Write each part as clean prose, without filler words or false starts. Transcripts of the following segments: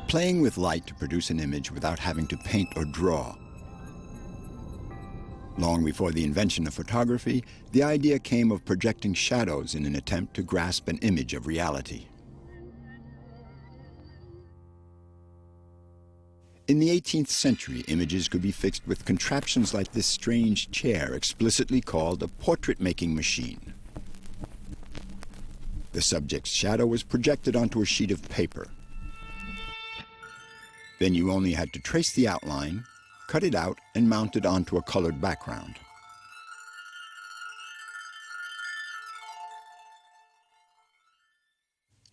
playing with light to produce an image without having to paint or draw. Long before the invention of photography, the idea came of projecting shadows in an attempt to grasp an image of reality. In the 18th century, images could be fixed with contraptions like this strange chair, explicitly called a portrait-making machine. The subject's shadow was projected onto a sheet of paper. Then you only had to trace the outline, cut it out, and mount it onto a colored background.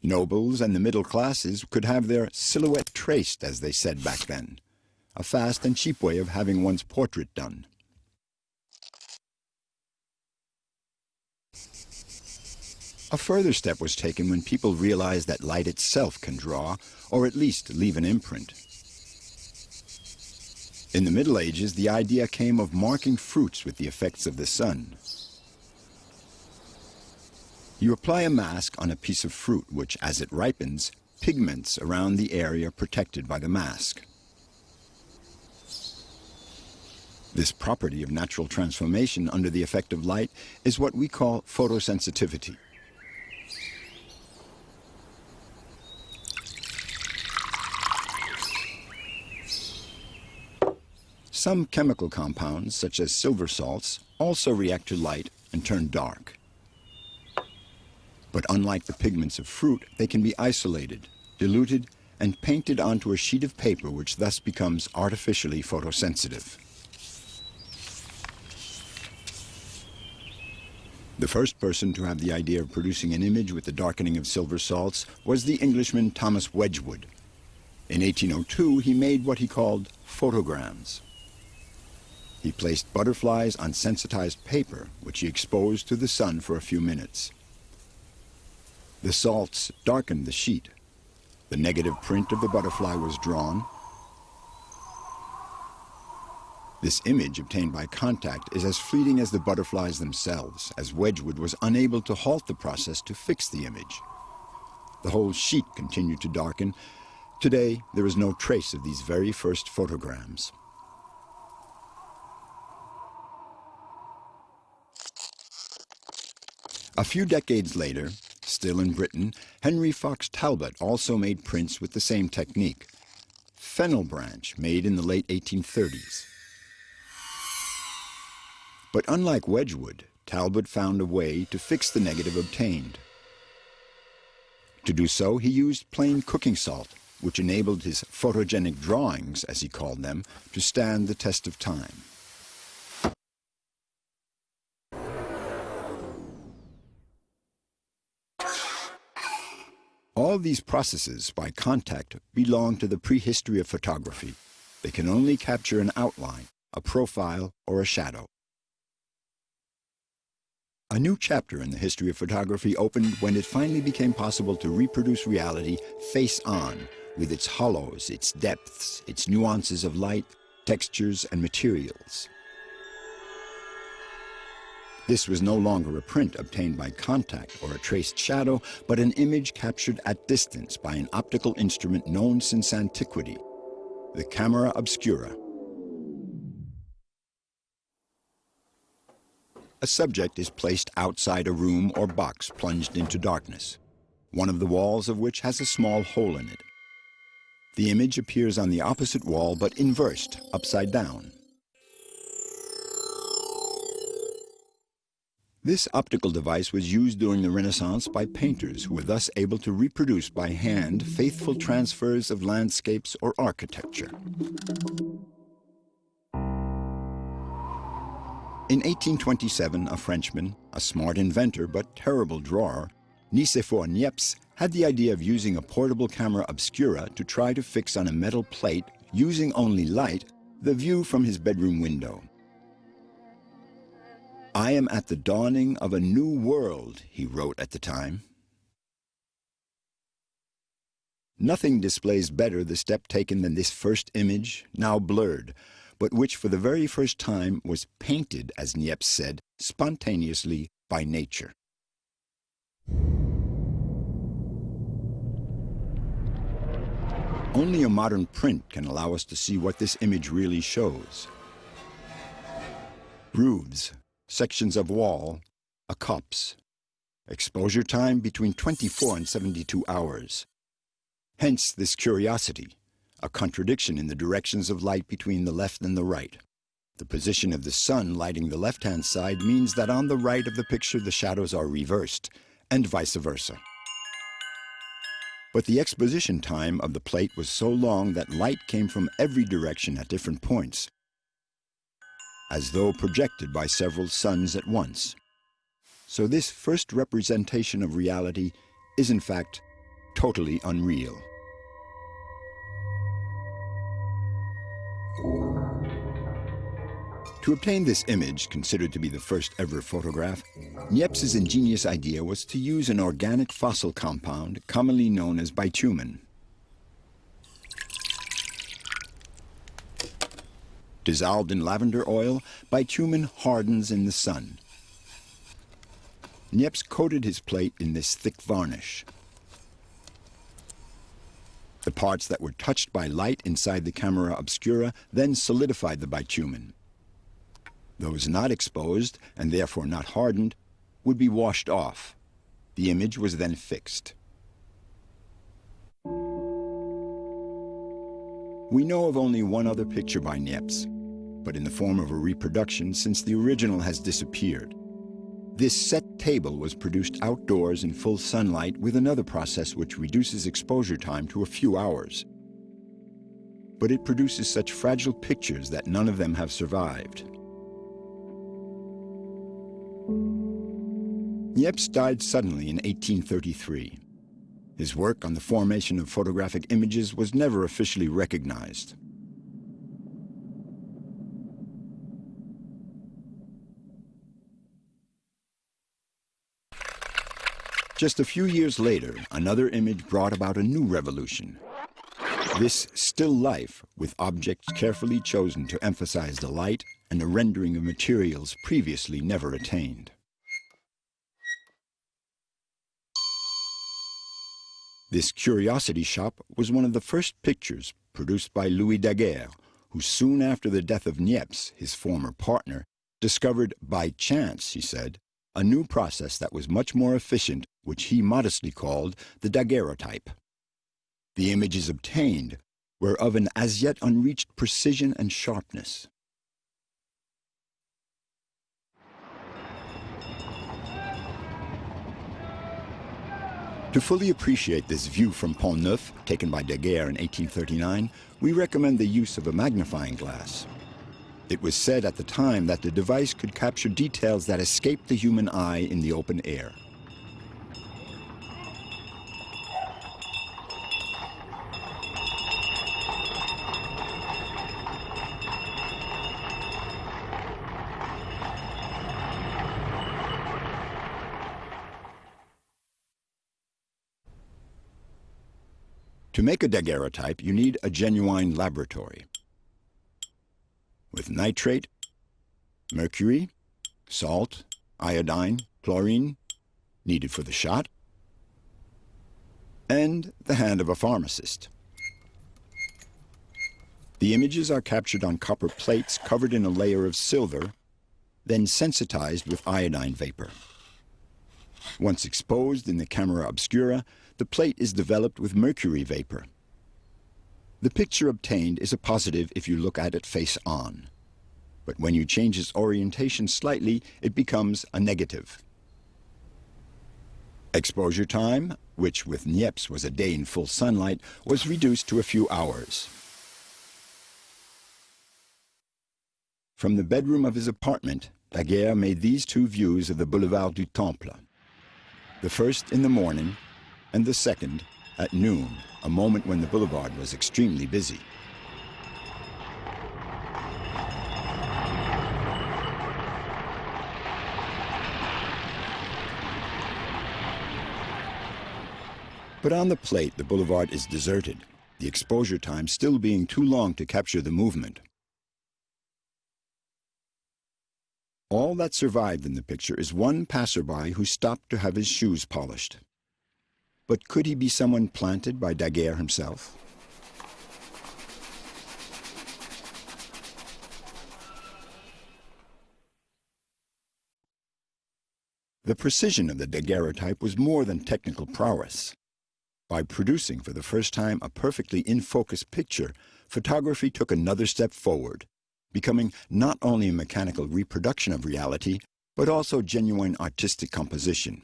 Nobles and the middle classes could have their silhouette traced, as they said back then, a fast and cheap way of having one's portrait done. A further step was taken when people realized that light itself can draw, or at least leave an imprint. In the Middle Ages, the idea came of marking fruits with the effects of the sun. You apply a mask on a piece of fruit which, as it ripens, pigments around the area protected by the mask. This property of natural transformation under the effect of light is what we call photosensitivity. Some chemical compounds, such as silver salts, also react to light and turn dark. But unlike the pigments of fruit, they can be isolated, diluted, and painted onto a sheet of paper, which thus becomes artificially photosensitive. The first person to have the idea of producing an image with the darkening of silver salts was the Englishman Thomas Wedgwood. In 1802, he made what he called photograms. He placed butterflies on sensitized paper, which he exposed to the sun for a few minutes. The salts darkened the sheet. The negative print of the butterfly was drawn. This image obtained by contact is as fleeting as the butterflies themselves, as Wedgwood was unable to halt the process to fix the image. The whole sheet continued to darken. Today, there is no trace of these very first photograms. A few decades later, still in Britain, Henry Fox Talbot also made prints with the same technique. Fennel branch, made in the late 1830s. But unlike Wedgwood, Talbot found a way to fix the negative obtained. To do so, he used plain cooking salt, which enabled his photogenic drawings, as he called them, to stand the test of time. All these processes, by contact, belong to the prehistory of photography. They can only capture an outline, a profile, or a shadow. A new chapter in the history of photography opened when it finally became possible to reproduce reality face-on, with its hollows, its depths, its nuances of light, textures, and materials. This was no longer a print obtained by contact or a traced shadow, but an image captured at distance by an optical instrument known since antiquity, the camera obscura. A subject is placed outside a room or box plunged into darkness, one of the walls of which has a small hole in it. The image appears on the opposite wall, but inversed, upside down. This optical device was used during the Renaissance by painters who were thus able to reproduce by hand faithful transfers of landscapes or architecture. In 1827, a Frenchman, a smart inventor but terrible drawer, Nicéphore Niepce, had the idea of using a portable camera obscura to try to fix on a metal plate, using only light, the view from his bedroom window. "I am at the dawning of a new world," he wrote at the time. Nothing displays better the step taken than this first image, now blurred, but which for the very first time was painted, as Niepce said, spontaneously by nature. Only a modern print can allow us to see what this image really shows. Roofs, sections of wall, a copse. Exposure time between 24 and 72 hours. Hence this curiosity, a contradiction in the directions of light between the left and the right. The position of the sun lighting the left-hand side means that on the right of the picture the shadows are reversed, and vice versa. But the exposition time of the plate was so long that light came from every direction at different points, as though projected by several suns at once. So this first representation of reality is in fact totally unreal. To obtain this image, considered to be the first ever photograph, Niepce's ingenious idea was to use an organic fossil compound commonly known as bitumen. Dissolved in lavender oil, bitumen hardens in the sun. Niepce coated his plate in this thick varnish. The parts that were touched by light inside the camera obscura then solidified the bitumen. Those not exposed, and therefore not hardened, would be washed off. The image was then fixed. We know of only one other picture by Niepce, but in the form of a reproduction since the original has disappeared. This set table was produced outdoors in full sunlight with another process which reduces exposure time to a few hours. But it produces such fragile pictures that none of them have survived. Niepce died suddenly in 1833. His work on the formation of photographic images was never officially recognized. Just a few years later, another image brought about a new revolution. This still life, with objects carefully chosen to emphasize the light and a rendering of materials previously never attained. This curiosity shop was one of the first pictures produced by Louis Daguerre, who soon after the death of Niepce, his former partner, discovered by chance, he said, a new process that was much more efficient, which he modestly called the daguerreotype. The images obtained were of an as yet unreached precision and sharpness. To fully appreciate this view from Pont Neuf, taken by Daguerre in 1839, we recommend the use of a magnifying glass. It was said at the time that the device could capture details that escaped the human eye in the open air. To make a daguerreotype, you need a genuine laboratory with nitrate, mercury, salt, iodine, chlorine, needed for the shot, and the hand of a pharmacist. The images are captured on copper plates covered in a layer of silver, then sensitized with iodine vapor. Once exposed in the camera obscura, the plate is developed with mercury vapor. The picture obtained is a positive if you look at it face on. But when you change its orientation slightly, it becomes a negative. Exposure time, which with Niepce was a day in full sunlight, was reduced to a few hours. From the bedroom of his apartment, Daguerre made these two views of the Boulevard du Temple. The first in the morning, and the second at noon, a moment when the boulevard was extremely busy. But on the plate, the boulevard is deserted, the exposure time still being too long to capture the movement. All that survived in the picture is one passerby who stopped to have his shoes polished. But could he be someone planted by Daguerre himself? The precision of the daguerreotype was more than technical prowess. By producing for the first time a perfectly in-focus picture, photography took another step forward, becoming not only a mechanical reproduction of reality, but also genuine artistic composition.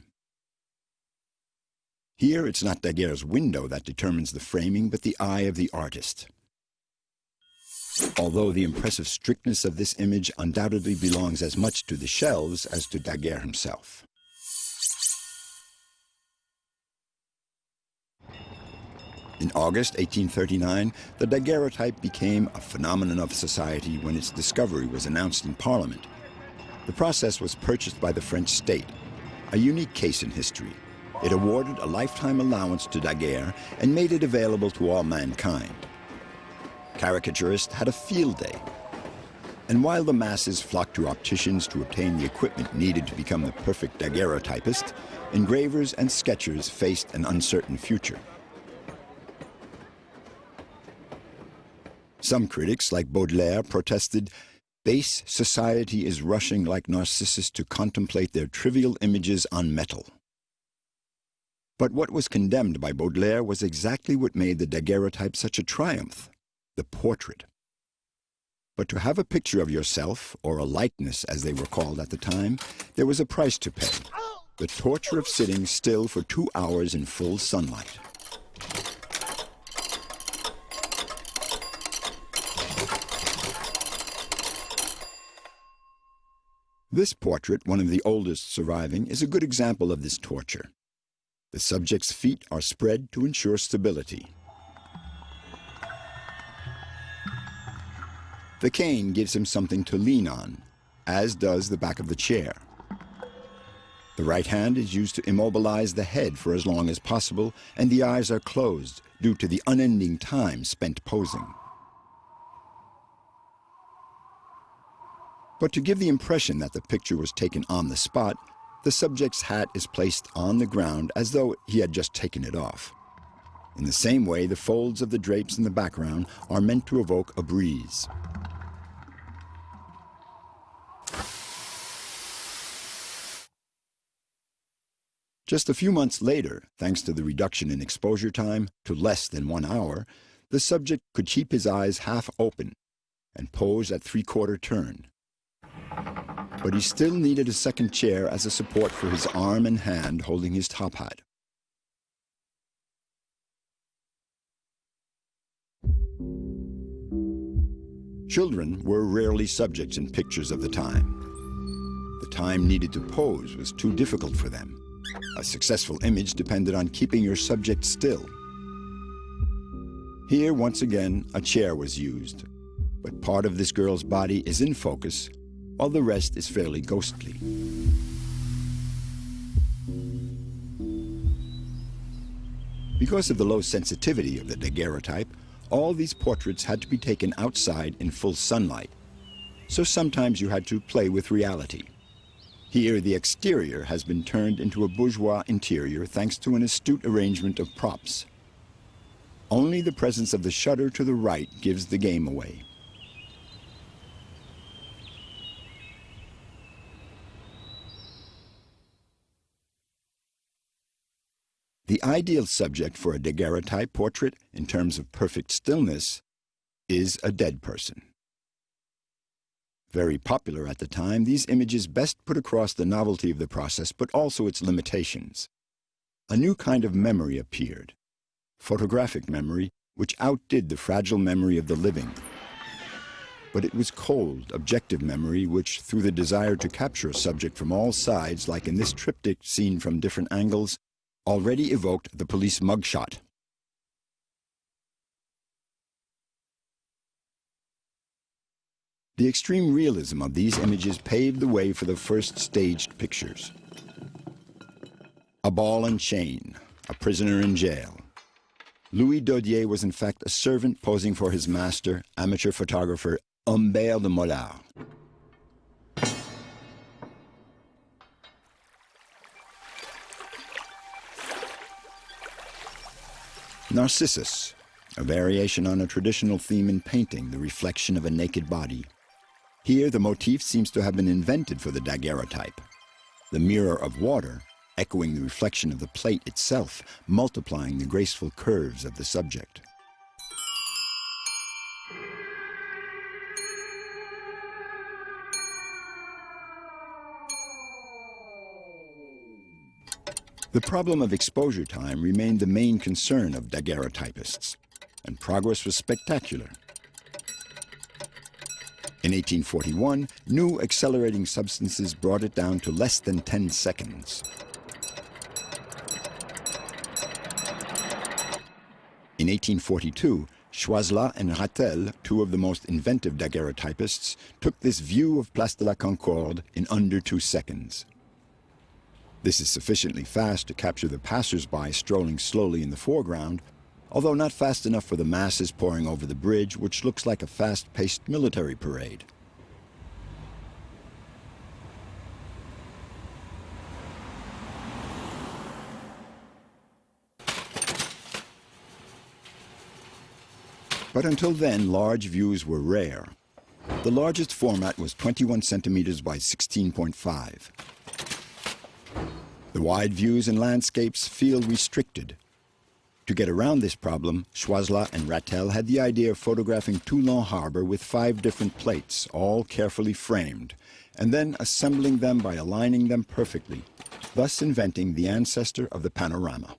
Here, it's not Daguerre's window that determines the framing, but the eye of the artist. Although the impressive strictness of this image undoubtedly belongs as much to the shelves as to Daguerre himself. In August 1839, the daguerreotype became a phenomenon of society when its discovery was announced in Parliament. The process was purchased by the French state, a unique case in history. It awarded a lifetime allowance to Daguerre and made it available to all mankind. Caricaturists had a field day. And while the masses flocked to opticians to obtain the equipment needed to become the perfect daguerreotypist, engravers and sketchers faced an uncertain future. Some critics, like Baudelaire, protested, "Base society is rushing like Narcissus to contemplate their trivial images on metal." But what was condemned by Baudelaire was exactly what made the daguerreotype such a triumph: the portrait. But to have a picture of yourself, or a likeness as they were called at the time, there was a price to pay: the torture of sitting still for 2 hours in full sunlight. This portrait, one of the oldest surviving, is a good example of this torture. The subject's feet are spread to ensure stability. The cane gives him something to lean on, as does the back of the chair. The right hand is used to immobilize the head for as long as possible, and the eyes are closed due to the unending time spent posing. But to give the impression that the picture was taken on the spot, the subject's hat is placed on the ground as though he had just taken it off. In the same way, the folds of the drapes in the background are meant to evoke a breeze. Just a few months later, thanks to the reduction in exposure time to less than 1 hour, the subject could keep his eyes half open and pose at 3/4 turn. But he still needed a second chair as a support for his arm and hand holding his top hat. Children were rarely subjects in pictures of the time. The time needed to pose was too difficult for them. A successful image depended on keeping your subject still. Here, once again, a chair was used, but part of this girl's body is in focus, while the rest is fairly ghostly. Because of the low sensitivity of the daguerreotype, all these portraits had to be taken outside in full sunlight, so sometimes you had to play with reality. Here, the exterior has been turned into a bourgeois interior thanks to an astute arrangement of props. Only the presence of the shutter to the right gives the game away. The ideal subject for a daguerreotype portrait, in terms of perfect stillness, is a dead person. Very popular at the time, these images best put across the novelty of the process, but also its limitations. A new kind of memory appeared, photographic memory, which outdid the fragile memory of the living. But it was cold, objective memory which, through the desire to capture a subject from all sides, like in this triptych seen from different angles, already evoked the police mugshot. The extreme realism of these images paved the way for the first staged pictures. A ball and chain, a prisoner in jail. Louis Dodier was in fact a servant posing for his master, amateur photographer Humbert de Mollard. Narcissus, a variation on a traditional theme in painting, the reflection of a naked body. Here, the motif seems to have been invented for the daguerreotype. the mirror of water, echoing the reflection of the plate itself, multiplying the graceful curves of the subject. The problem of exposure time remained the main concern of daguerreotypists, and progress was spectacular. In 1841, new accelerating substances brought it down to less than 10 seconds. In 1842, Choiseul and Rattel, two of the most inventive daguerreotypists, took this view of Place de la Concorde in under 2 seconds. This is sufficiently fast to capture the passers-by strolling slowly in the foreground, although not fast enough for the masses pouring over the bridge, which looks like a fast-paced military parade. But until then, large views were rare. The largest format was 21 centimeters by 16.5. The wide views and landscapes feel restricted. To get around this problem, Choiseul and Rattel had the idea of photographing Toulon Harbor with 5 different plates, all carefully framed, and then assembling them by aligning them perfectly, thus inventing the ancestor of the panorama.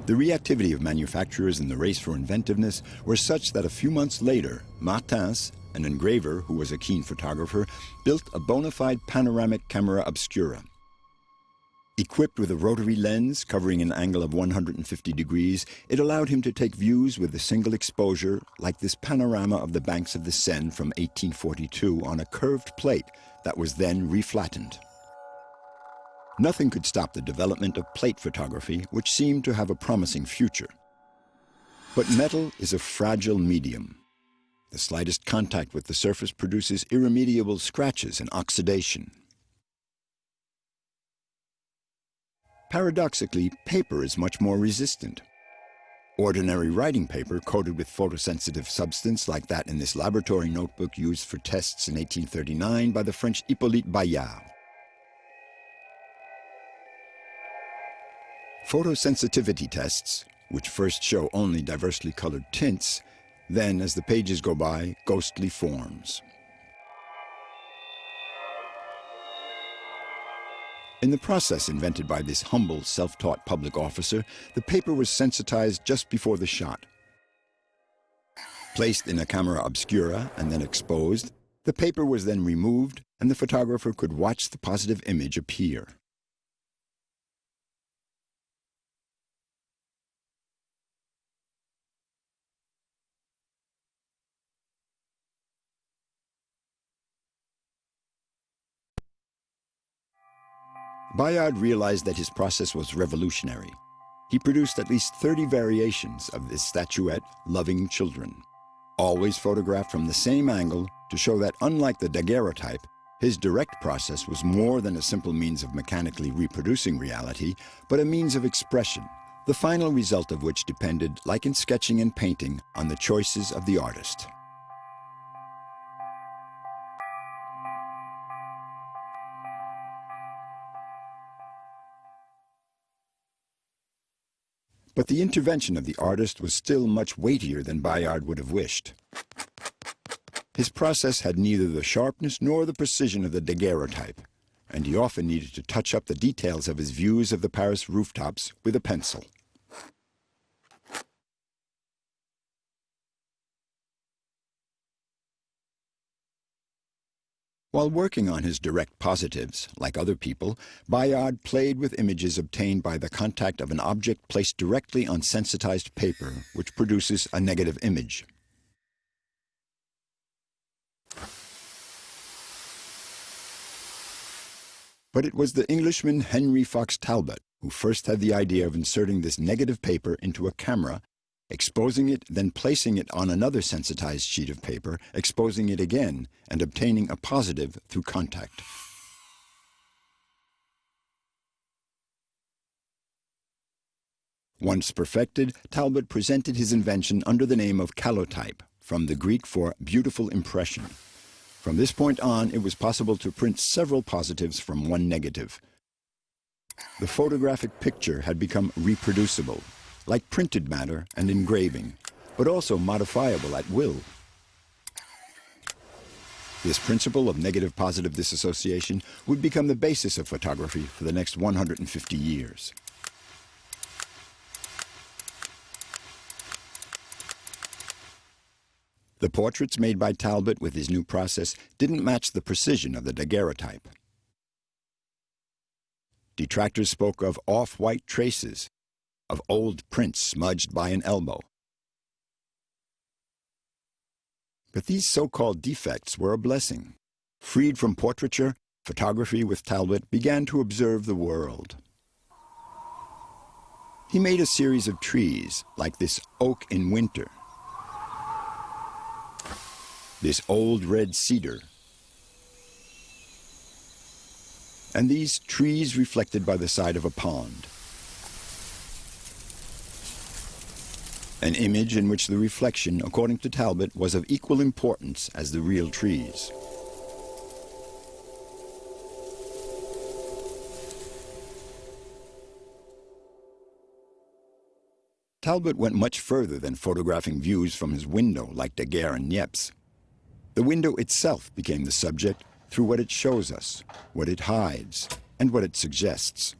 The reactivity of manufacturers in the race for inventiveness were such that a few months later, Martins, an engraver who was a keen photographer, built a bona fide panoramic camera obscura. Equipped with a rotary lens covering an angle of 150 degrees, it allowed him to take views with a single exposure, like this panorama of the banks of the Seine from 1842 on a curved plate that was then reflattened. Nothing could stop the development of plate photography, which seemed to have a promising future. But metal is a fragile medium. The slightest contact with the surface produces irremediable scratches and oxidation. Paradoxically, paper is much more resistant. Ordinary writing paper coated with photosensitive substance like that in this laboratory notebook used for tests in 1839 by the French Hippolyte Bayard. Photosensitivity tests, which first show only diversely colored tints, then, as the pages go by, ghostly forms. In the process invented by this humble, self-taught public officer, the paper was sensitized just before the shot. Placed in a camera obscura and then exposed, the paper was then removed and the photographer could watch the positive image appear. Bayard realized that his process was revolutionary. He produced at least 30 variations of this statuette, Loving Children, always photographed from the same angle to show that, unlike the daguerreotype, his direct process was more than a simple means of mechanically reproducing reality, but a means of expression, the final result of which depended, like in sketching and painting, on the choices of the artist. But the intervention of the artist was still much weightier than Bayard would have wished. His process had neither the sharpness nor the precision of the daguerreotype, and he often needed to touch up the details of his views of the Paris rooftops with a pencil. While working on his direct positives, like other people, Bayard played with images obtained by the contact of an object placed directly on sensitized paper, which produces a negative image. But it was the Englishman Henry Fox Talbot who first had the idea of inserting this negative paper into a camera, exposing it, then placing it on another sensitized sheet of paper, exposing it again, and obtaining a positive through contact. Once perfected, Talbot presented his invention under the name of calotype, from the Greek for beautiful impression. From this point on, it was possible to print several positives from one negative. The photographic picture had become reproducible, like printed matter and engraving, but also modifiable at will. This principle of negative-positive dissociation would become the basis of photography for the next 150 years. The portraits made by Talbot with his new process didn't match the precision of the daguerreotype. Detractors spoke of off-white traces, of old prints smudged by an elbow. But these so-called defects were a blessing. Freed from portraiture, photography with Talbot began to observe the world. He made a series of trees, like this oak in winter, this old red cedar, and these trees reflected by the side of a pond. An image in which the reflection, according to Talbot, was of equal importance as the real trees. Talbot went much further than photographing views from his window like Daguerre and Niepce. The window itself became the subject through what it shows us, what it hides, and what it suggests.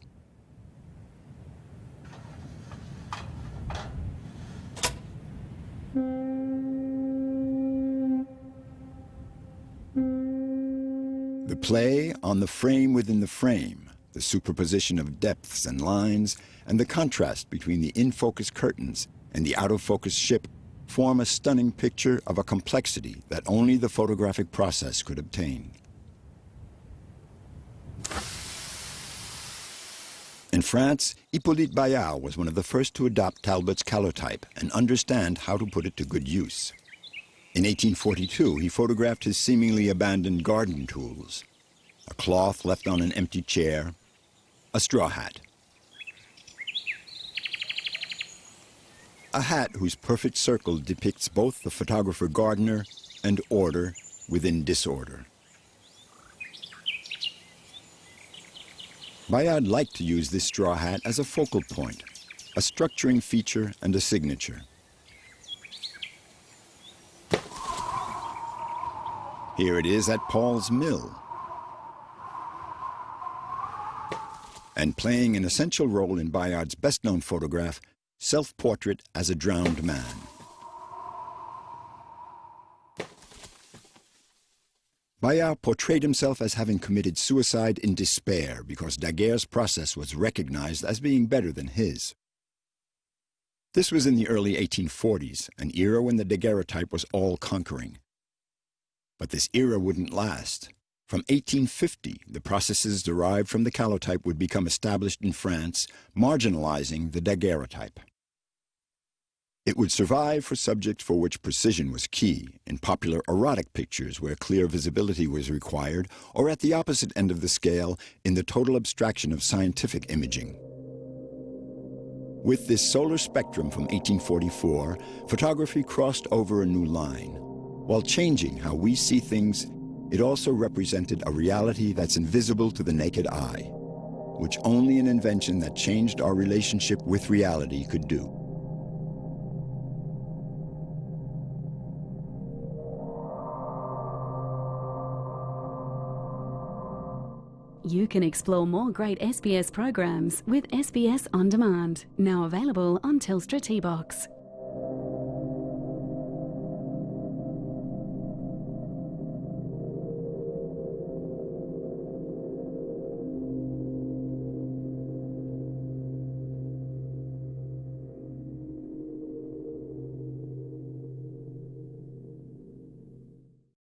The play on the frame within the frame, the superposition of depths and lines, and the contrast between the in-focus curtains and the out-of-focus ship form a stunning picture of a complexity that only the photographic process could obtain. In France, Hippolyte Bayard was one of the first to adopt Talbot's calotype and understand how to put it to good use. In 1842, he photographed his seemingly abandoned garden tools: a cloth left on an empty chair, a straw hat. A hat whose perfect circle depicts both the photographer-gardener and order within disorder. Bayard liked to use this straw hat as a focal point, a structuring feature and a signature. Here it is at Paul's Mill, and playing an essential role in Bayard's best-known photograph, Self-Portrait as a Drowned Man. Bayard portrayed himself as having committed suicide in despair because Daguerre's process was recognized as being better than his. This was in the early 1840s, an era when the daguerreotype was all-conquering. But this era wouldn't last. From 1850, the processes derived from the calotype would become established in France, marginalizing the daguerreotype. It would survive for subjects for which precision was key, in popular erotic pictures where clear visibility was required, or at the opposite end of the scale, in the total abstraction of scientific imaging. With this solar spectrum from 1844, photography crossed over a new line. While changing how we see things, it also represented a reality that's invisible to the naked eye, which only an invention that changed our relationship with reality could do. You can explore more great SBS programs with SBS On Demand, now available on Telstra T-Box.